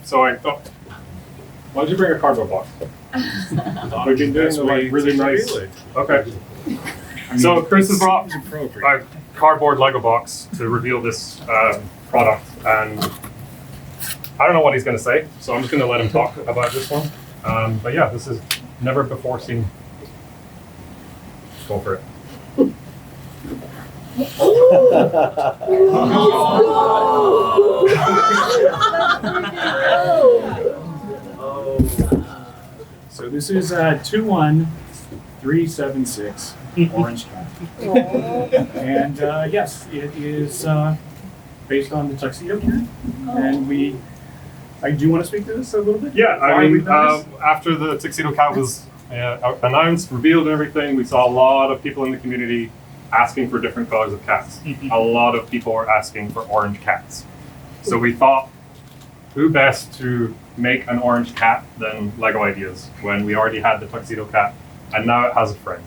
So I thought, why did you bring a cardboard box? We've been doing like really nice. Okay. So Chris has brought a cardboard Lego box to reveal this product, and I don't know what he's going to say, so I'm just going to let him talk about this one. But yeah, this is never before seen. Go for it. So this is 21376 Orange Cat. And yes, it is based on the Tuxedo Cat. And I do want to speak to this a little bit. Yeah, I mean, after the Tuxedo Cat was announced, revealed and everything, we saw a lot of people in the community asking for different colors of cats. A lot of people were asking for orange cats. So we thought, who best to make an orange cat than Lego Ideas, when we already had the Tuxedo Cat and now it has a friend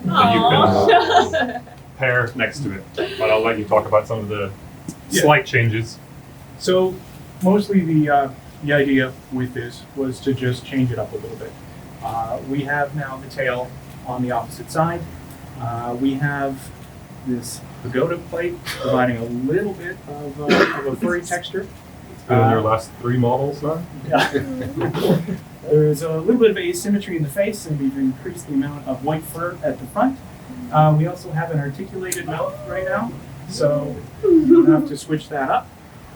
that you can pair next to it. But I'll let you talk about some of the slight changes. So mostly the idea with this was to just change it up a little bit. We have now the tail on the opposite side. We have this pagoda plate providing a little bit of a furry texture. It's been in your last 3 models now? Yeah. There's a little bit of asymmetry in the face, and we've increased the amount of white fur at the front. We also have an articulated mouth right now, so you don't have to switch that up.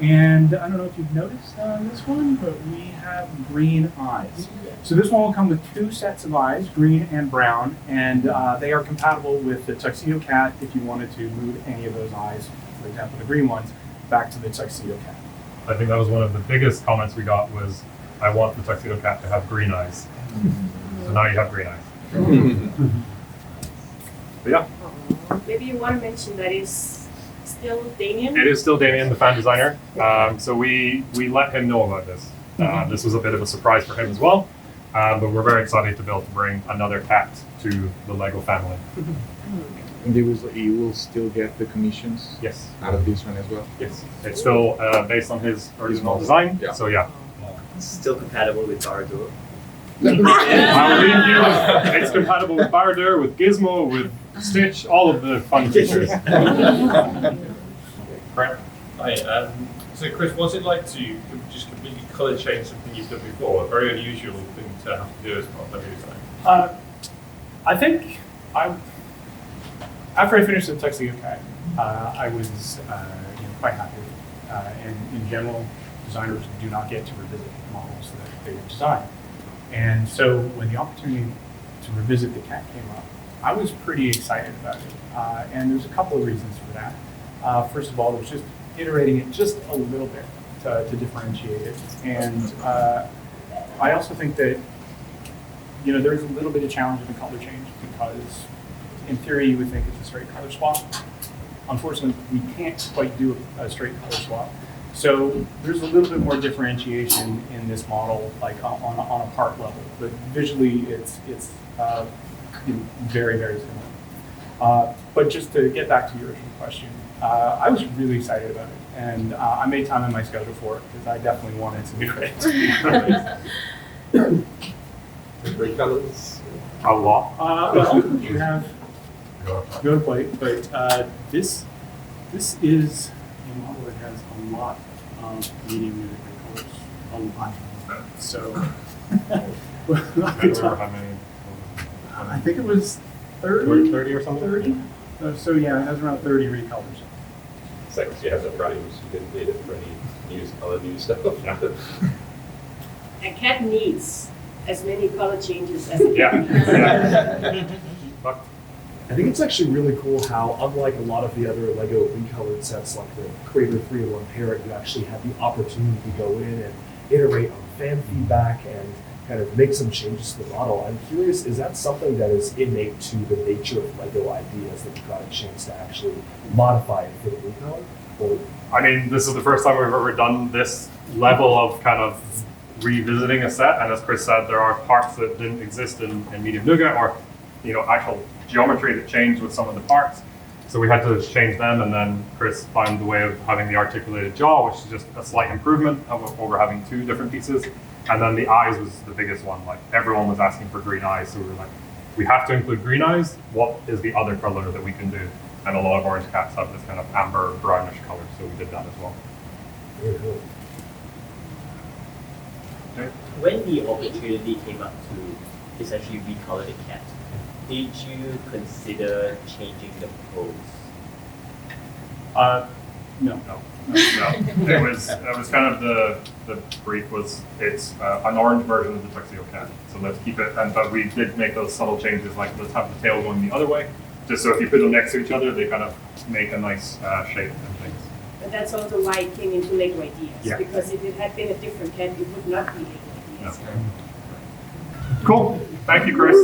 And I don't know if you've noticed on this one, but we have green eyes. So this one will come with 2 sets of eyes, green and brown, and they are compatible with the Tuxedo Cat if you wanted to move any of those eyes, for example the green ones, back to the Tuxedo Cat. I think that was one of the biggest comments we got was, I want the Tuxedo Cat to have green eyes. So now you have green eyes. But yeah. Maybe you want to mention that it's still Damien? It is still Damien, the fan designer. So we let him know about this. This was a bit of a surprise for him as well. But we're very excited to be able to bring another cat to the Lego family. And you will still get the commissions Yes. out of this one as well? Yes. It's still based on his original design. Yeah. So yeah. It's still compatible with Bardo. It's compatible with Barder, with Gizmo, with Stitch, all of the fun features. Right. Hi, so Chris, what's it like to just completely colour change something you've done before? A very unusual thing to have to do as part of Lego design. I think after I finished the Tuxedo Cat, I was quite happy with it. And in general, designers do not get to revisit models that they design. And so when the opportunity to revisit the cat came up, I was pretty excited about it. And there's a couple of reasons for that. First of all, there's just iterating it just a little bit to differentiate it. And I also think that there's a little bit of challenge in the color change because in theory you would think it's a straight color swap. Unfortunately, we can't quite do a straight color swap. So there's a little bit more differentiation in this model, like on a part level, but visually it's very, very similar. But just to get back to your original question, I was really excited about it, and I made time in my schedule for it because I definitely wanted to do it. Recolours? A lot. Well, you have go plate, but this is a model that has a lot of medium unit recolours, a lot. So I don't remember how many. I think it was 30. 30 or something? 30. So yeah, it has around 30 recolors. It's like she has a price, you didn't need it for any new stuff. A cat needs as many color changes as a Yeah. I think it's actually really cool how, unlike a lot of the other Lego recolored sets like the Creator 3-in-1 Parrot, you actually have the opportunity to go in and iterate on fan feedback and kind of make some changes to the model. I'm curious, is that something that is innate to the nature of Lego ideas that you've got a chance to actually modify it for the recolor? Or I mean, this is the first time we've ever done this level of kind of revisiting a set, and as Chris said, there are parts that didn't exist in Medium Nougat, or actual geometry that changed with some of the parts. So we had to change them, and then Chris found the way of having the articulated jaw, which is just a slight improvement over having two different pieces. And then the eyes was the biggest one. Like everyone was asking for green eyes, so we were like, we have to include green eyes. What is the other color that we can do? And a lot of orange cats have this kind of amber brownish color, so we did that as well. Very cool. When the opportunity came up to essentially recolor the cat, did you consider changing the pose? No. No. It was kind of the brief was it's an orange version of the Tuxedo Cat. So let's keep it. But we did make those subtle changes, like let's have the tail going the other way, just so if you put them next to each other, they kind of make a nice shape and things. And that's also why it came into Lego Ideas. Yeah. Because if it had been a different cat, it would not be Lego Ideas. Cool. Thank you, Chris.